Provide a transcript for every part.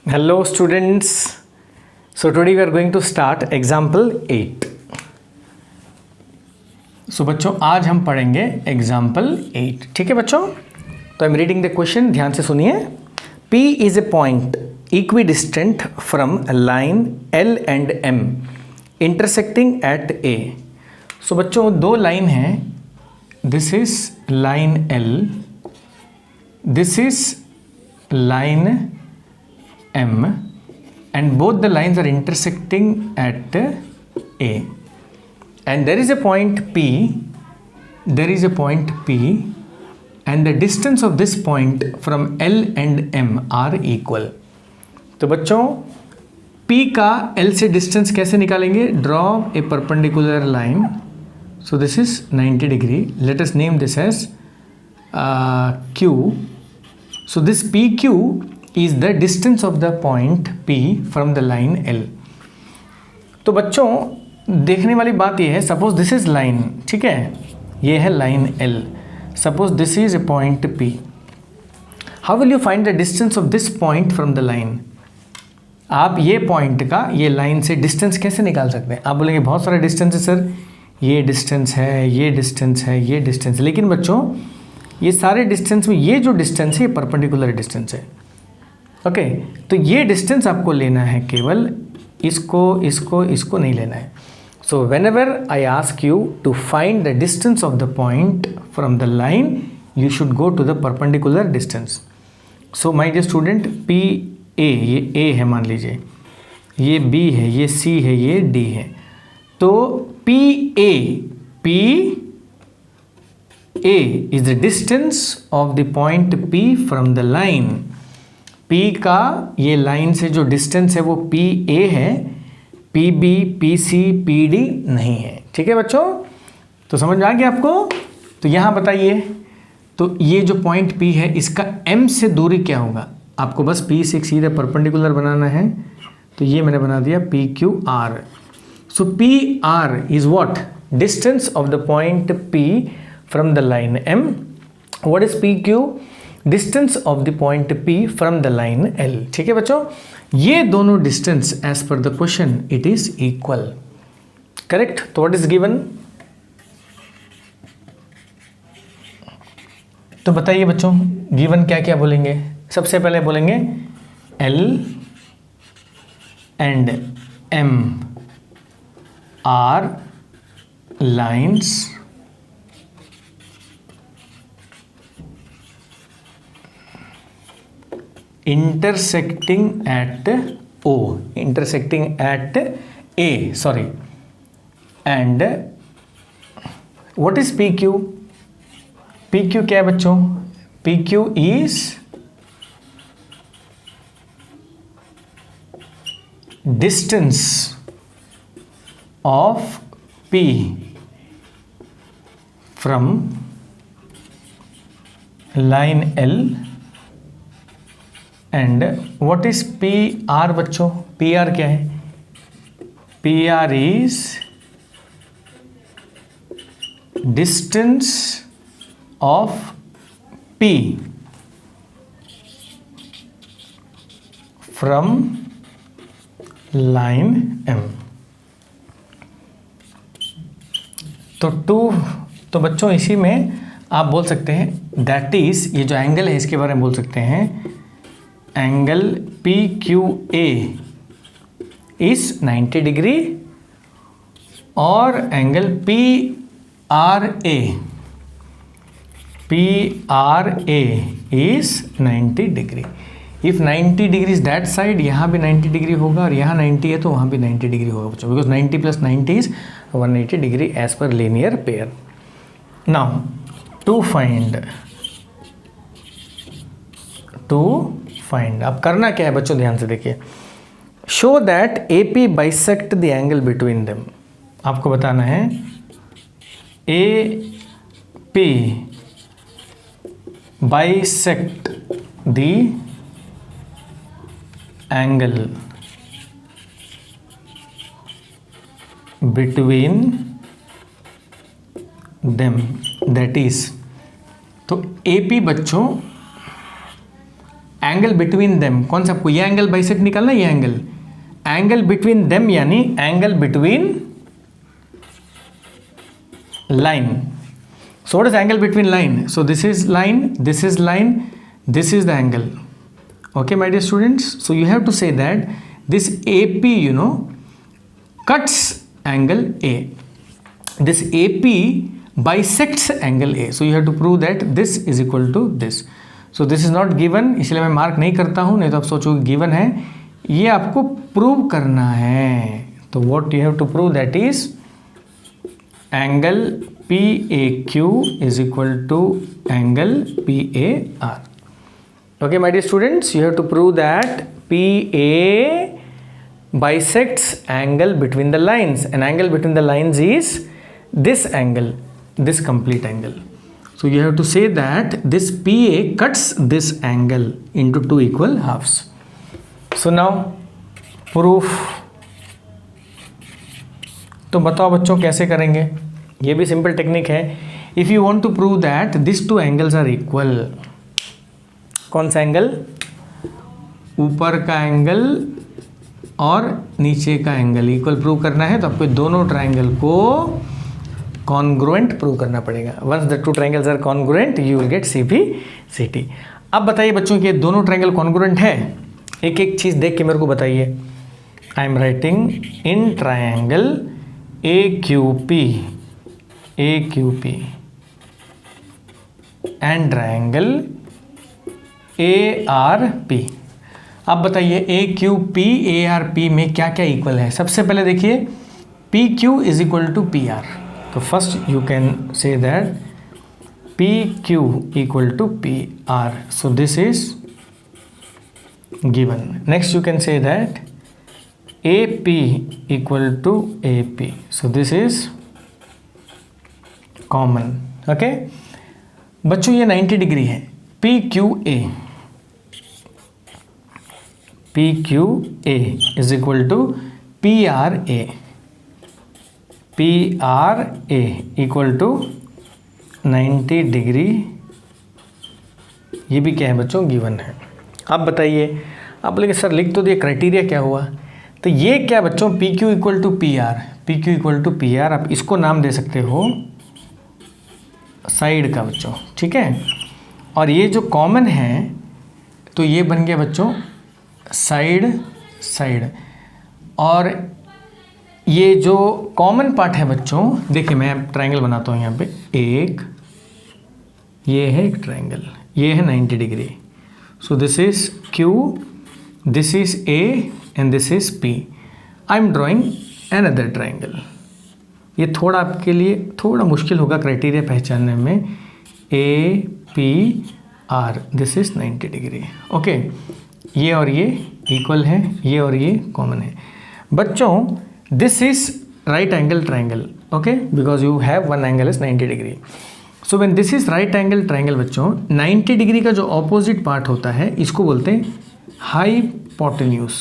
Hello students. So today we are going to start example 8. So बच्चों आज हम पढ़ेंगे example 8. ठीक है बच्चों, तो I'm reading the question, ध्यान से सुनिए. P is a point equidistant from a line L and M intersecting at A. So बच्चों दो लाइन हैं. This is line L. This is line M and both the lines are intersecting at A, and there is a point P, and the distance of this point from L and M are equal. तो बच्चों P का L से distance कैसे निकालेंगे? Draw a perpendicular line. So this is 90 degree. Let us name this as Q. So this PQ is the distance of the point P from the line L. तो बच्चों देखने वाली बात ये है, सपोज दिस इज लाइन, ठीक है, ये है line L. Suppose this is a point P. How will you find the distance of this point from the line? आप ये पॉइंट का ये लाइन से डिस्टेंस कैसे निकाल सकते हैं? आप बोलेंगे बहुत सारा डिस्टेंस है सर, ये डिस्टेंस है, ये डिस्टेंस है, ये डिस्टेंस है, लेकिन बच्चों ये सारे डिस्टेंस में ये जो डिस्टेंस है ये परपेंडिकुलर डिस्टेंस है. ओके तो ये डिस्टेंस आपको लेना है, केवल इसको नहीं लेना है. So whenever I ask you to find the distance of the point from the line, you should go to the perpendicular distance. So my dear student, P A, ये ए है मान लीजिए, ये बी है, ये सी है, ये D है. तो P A is the distance of the point P from the line. P का ये लाइन से जो डिस्टेंस है वो PA है, PB, PC, PD नहीं है. ठीक है बच्चों, तो समझ में आ गया आपको? तो यहाँ बताइए, तो ये जो पॉइंट P है इसका M से दूरी क्या होगा? आपको बस P से एक सीधा परपेंडिकुलर बनाना है, तो ये मैंने बना दिया PQR. So PR is what? Distance of the point P from the line M. What is PQ? Distance of the point P from the line L. ठीक है बच्चों, ये दोनों distance as per the question it is equal. Correct? तो what is given? तो बताइए बच्चों given क्या क्या बोलेंगे? सबसे पहले बोलेंगे L and M are lines intersecting at O, intersecting at A, sorry. And what is PQ? PQ क्या है बच्चों? PQ is distance of P from line L. And what is PR बच्चों? PR क्या है? PR is distance of P from line M. तो बच्चों इसी में आप बोल सकते हैं दैट इज, ये जो एंगल है इसके बारे में बोल सकते हैं, एंगल PQA इज 90 डिग्री और angle PRA is 90 degree. If 90 degree is that side, यहाँ भी 90 डिग्री होगा और यहाँ 90 है तो वहाँ भी 90 डिग्री होगा बच्चों, because 90 plus 90 is 180 degree as per linear pair. Now to find अब करना क्या है बच्चों, ध्यान से देखिए. Show that AP bisect the angle between them. आपको बताना है AP bisect the angle between them, that is. तो AP बच्चों एंगल बिटवीन देम, कौन सा आपको ये एंगल बाइसेक्ट निकालना, ये एंगल बिटवीन देम यानी angle between line. So what is angle between line? So this is line, this is line, this is the angle. Okay, my dear students. So you have to say that this AP, cuts angle A. This AP bisects angle A. So you have to prove that this is equal to this. So this is not given, इसलिए मैं mark नहीं करता हूँ, नहीं तो आप सोचोगे given है. ये आपको प्रूव करना है. तो what you have to prove, that is angle PAQ is equal to angle PAR. Okay, my dear students, you have to prove that PA bisects angle between the lines, and angle between the lines is this angle, this complete angle. So you have to say that this PA cuts this angle into two equal halves. So now proof. तो बताओ बच्चों कैसे करेंगे, ये भी simple technique है. If you want to prove that this two angles are equal, कौन सा एंगल, ऊपर का एंगल और नीचे का एंगल इक्वल प्रूव करना है, तो आपको दोनों ट्रायंगल को कॉन्ग्रुएंट प्रूव करना पड़ेगा. Once the two triangles are congruent you will get CP/CT. अब बताइए बच्चों कि दोनों ट्रायंगल कॉन्ग्रुएंट है, एक एक चीज देख के मेरे को बताइए. I am writing in triangle AQP and triangle ARP. अब बताइए AQP ARP में क्या क्या इक्वल है. सबसे पहले देखिए PQ is equal to PR. तो first you can say that PQ equal to PR. So this is given. Next you can say that AP equal to AP. So this is common. Okay. बच्चों ये 90 degree है. PQA is equal to PRA. PRA equal to 90 degree. ये भी क्या है बच्चों, given है. अब बताइए, आप बोलेंगे सर लिख तो दिए, क्राइटेरिया क्या हुआ. तो ये क्या बच्चों, PQ इक्वल टू PR, आप इसको नाम दे सकते हो साइड का बच्चों, ठीक है. और ये जो कॉमन है तो ये बन गया बच्चों साइड. और ये जो कॉमन पार्ट है बच्चों, देखिए मैं ट्रायंगल बनाता हूँ यहाँ पे. एक ये है एक ट्रायंगल, ये है 90 degree. So this is Q, this is A and this is P. I am drawing another triangle. ये थोड़ा आपके लिए थोड़ा मुश्किल होगा क्राइटेरिया पहचानने में. APR, this is 90 degree. Okay, ये और ये इक्वल है, ये और ये कॉमन है. बच्चों this is right angle triangle. Okay, because you have one angle is 90 degree. So when this is right angle triangle बच्चों, 90 डिग्री का जो ऑपोजिट पार्ट होता है इसको बोलते हैं हाइपोटेन्यूज.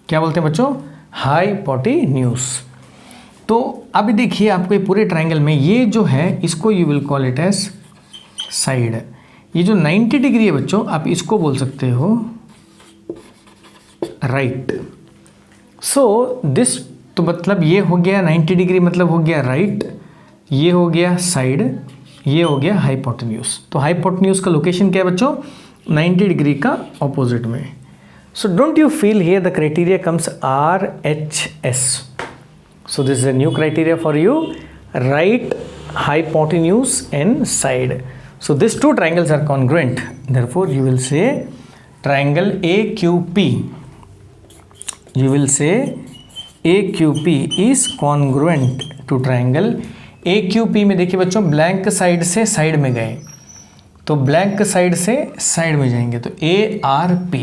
क्या बोलते हैं बच्चों, हाइपोटेन्यूज. तो अभी देखिए आपको ये पूरे ट्रायंगल में ये जो है इसको you will call it as side. ये जो 90 डिग्री है बच्चों, आप इसको बोल सकते हो राइट. सो दिस, तो मतलब ये हो गया 90 डिग्री मतलब हो गया राइट, ये हो गया साइड, ये हो गया हाइपोटेन्यूज. तो हाइपोटेन्यूज का लोकेशन क्या है बच्चों, 90 डिग्री का ऑपोजिट में. So don't you feel here the criteria comes RHS. So this is a new criteria for you, right hypotenuse and side. So these two triangles are congruent. Therefore you will say triangle AQP. You will say AQP is congruent to triangle AQP. में देखिए बच्चों blank side से side में गए तो blank side से side में जाएंगे तो ARP.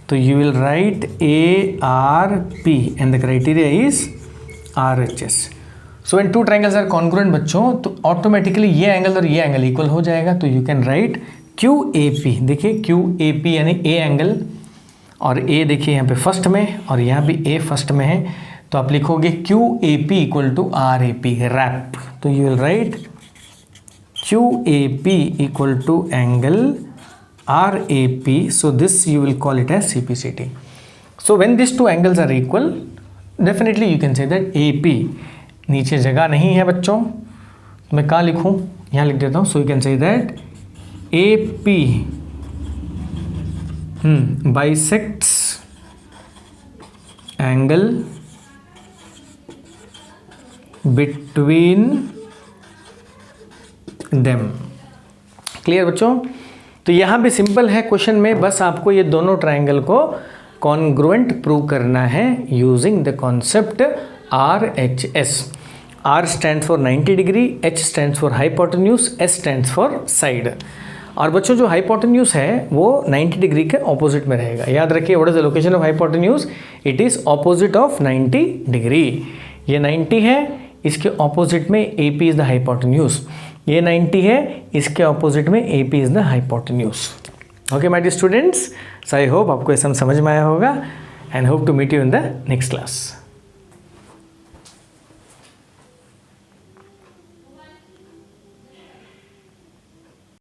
तो you will write ARP and the criteria is RHS. So when two triangles are congruent बच्चों तो ऑटोमेटिकली ये एंगल और ये एंगल इक्वल हो जाएगा. तो you can write QAP. देखिए QAP यानी A एंगल, और A देखिए यहाँ पे फर्स्ट में और यहाँ भी A फर्स्ट में है, तो आप लिखोगे QAP equal to RAP, RAP. तो you will write QAP equal to angle RAP, so this you will call it as CPCT. So when these two angles are equal, definitely you can say that AP, नीचे जगह नहीं है बच्चों, मैं कहाँ लिखूँ, यहाँ लिख देता हूँ. So you can say that AP bisects angle between them. Clear बच्चों. तो यहाँ पे सिंपल है क्वेश्चन में, बस आपको ये दोनों ट्राइंगल को कॉन्ग्रुएंट प्रूव करना है using the concept RHS. R stand for 90 degree, H stand for hypotenuse, S stand for side. और बच्चों जो हाइपोटेन्यूज है वो 90 डिग्री के ऑपोजिट में रहेगा. याद रखिए, what is the location of hypotenuse, it is opposite of 90 degree. ये 90 है, इसके ऑपोजिट में AP इज द हाइपोटेन्यूज. ये 90 है, इसके ऑपोजिट में AP is the hypotenuse. Okay my dear students, so I hope आपको ये सब समझ में आया होगा and hope to meet you in the next class.